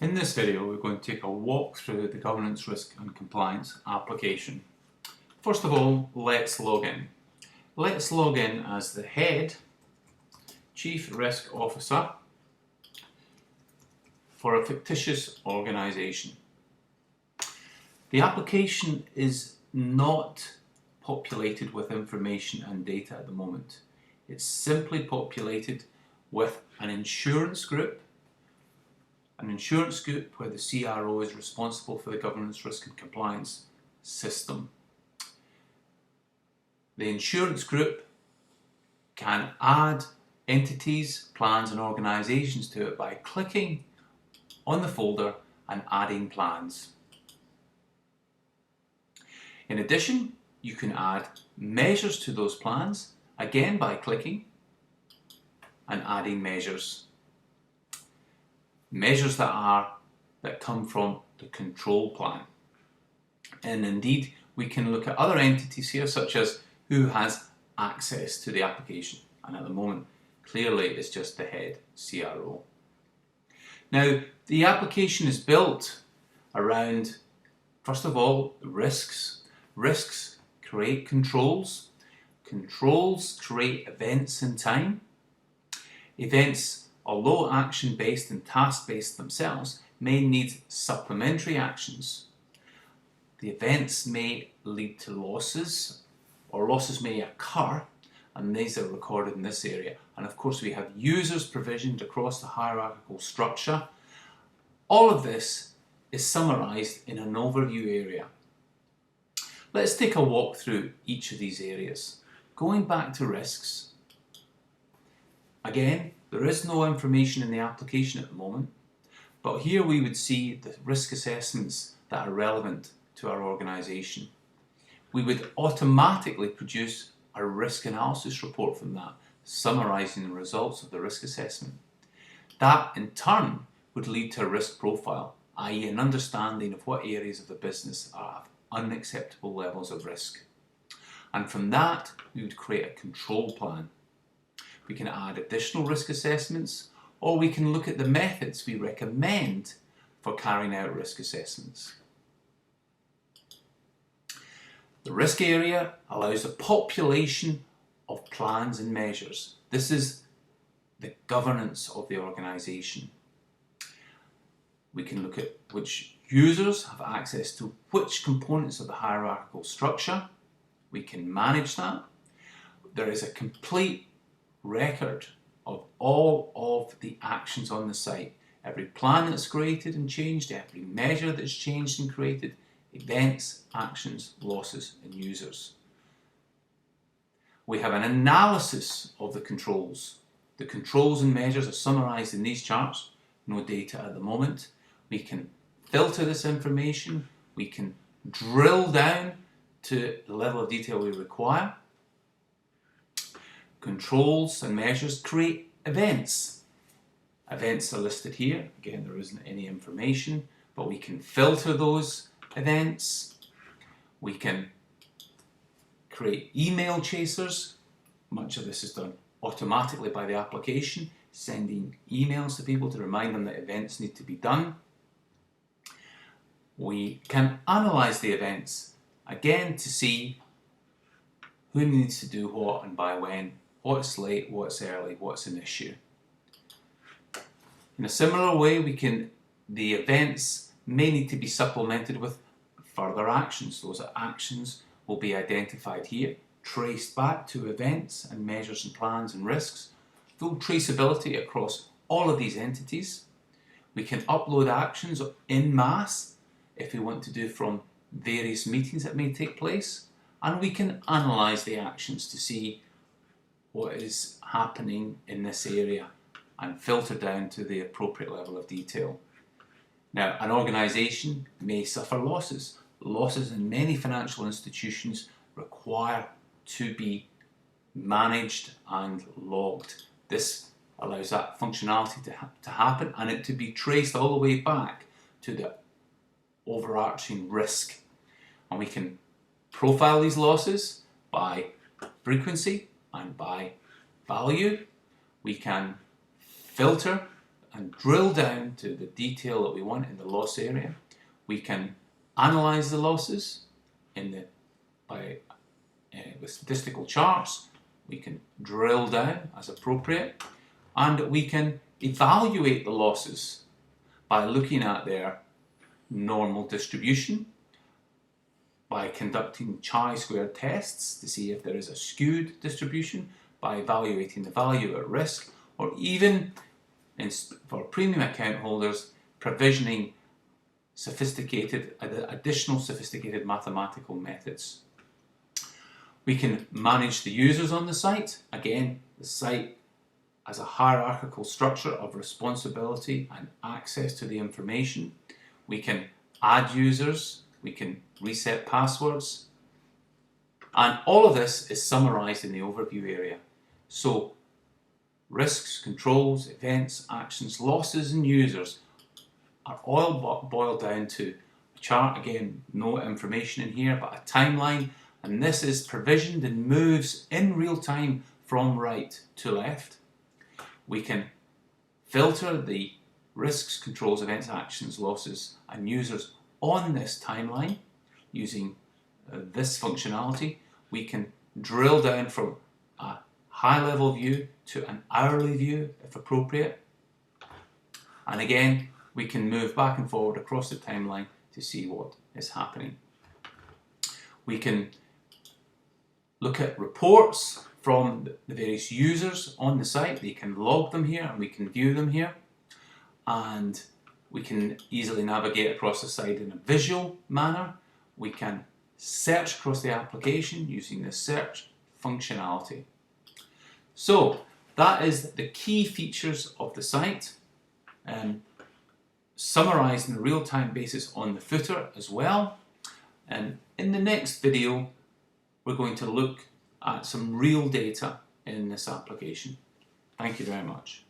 In this video, we're going to take a walk through the governance, risk and compliance application. First of all, let's log in. Let's log in as the head Chief Risk Officer for a fictitious organisation. The application is not populated with information and data at the moment. It's simply populated with an insurance group where the CRO is responsible for the governance, risk and compliance system. The insurance group can add entities, plans and organisations to it by clicking on the folder and adding plans. In addition, you can add measures to those plans, again by clicking and adding measures. Measures that come from the control plan. And indeed, we can look at other entities here, such as who has access to the application. And at the moment, clearly it's just the head CRO. Now, the application is built around, first of all, risks. Risks create controls. Controls create events in time. Events, although action-based and task-based themselves, may need supplementary actions. The events may lead to losses, or losses may occur, and these are recorded in this area. And of course we have users provisioned across the hierarchical structure. All of this is summarised in an overview area. Let's take a walk through each of these areas. Going back to risks, again, there is no information in the application at the moment, but here we would see the risk assessments that are relevant to our organisation. We would automatically produce a risk analysis report from that, summarising the results of the risk assessment. That in turn would lead to a risk profile, i.e. an understanding of what areas of the business have unacceptable levels of risk. And from that, we would create a control plan. We can add additional risk assessments, or we can look at the methods we recommend for carrying out risk assessments. The risk area allows the population of plans and measures. This is the governance of the organisation. We can look at which users have access to which components of the hierarchical structure. We can manage that. There is a complete record of all of the actions on the site. Every plan that's created and changed, every measure that's changed and created, events, actions, losses and users. We have an analysis of the controls. The controls and measures are summarised in these charts. No data at the moment. We can filter this information. We can drill down to the level of detail we require. Controls and measures create events. Events are listed here. Again, there isn't any information, but we can filter those events. We can create email chasers. Much of this is done automatically by the application, sending emails to people to remind them that events need to be done. We can analyse the events, again to see who needs to do what and by when, what's late, what's early, what's an issue. In a similar way, the events may need to be supplemented with further actions. Those actions will be identified here, traced back to events and measures and plans and risks, full traceability across all of these entities. We can upload actions en masse if we want to do from various meetings that may take place, and we can analyse the actions to see what is happening in this area and filter down to the appropriate level of detail. Now, an organisation may suffer losses. Losses in many financial institutions require to be managed and logged. This allows that functionality to happen and it to be traced all the way back to the overarching risk. And we can profile these losses by frequency and by value. We can filter and drill down to the detail that we want in the loss area. We can analyze the losses with statistical charts. We can drill down as appropriate, and we can evaluate the losses by looking at their normal distribution, by conducting chi-square tests to see if there is a skewed distribution, by evaluating the value at risk, or even for premium account holders, provisioning additional sophisticated mathematical methods. We can manage the users on the site. Again, the site has a hierarchical structure of responsibility and access to the information. We can add users, we can reset passwords, and all of this is summarized in the overview area. So risks, controls, events, actions, losses, and users are all boiled down to a chart. Again, no information in here, but a timeline, and this is provisioned and moves in real time from right to left. We can filter the risks, controls, events, actions, losses, and users on this timeline using this functionality. We can drill down from a high-level view to an hourly view if appropriate. And again, we can move back and forward across the timeline to see what is happening. We can look at reports from the various users on the site. They can log them here and we can view them here. And we can easily navigate across the site in a visual manner. We can search across the application using the search functionality. So that is the key features of the site, summarized on a real-time basis on the footer as well. And in the next video, we're going to look at some real data in this application. Thank you very much.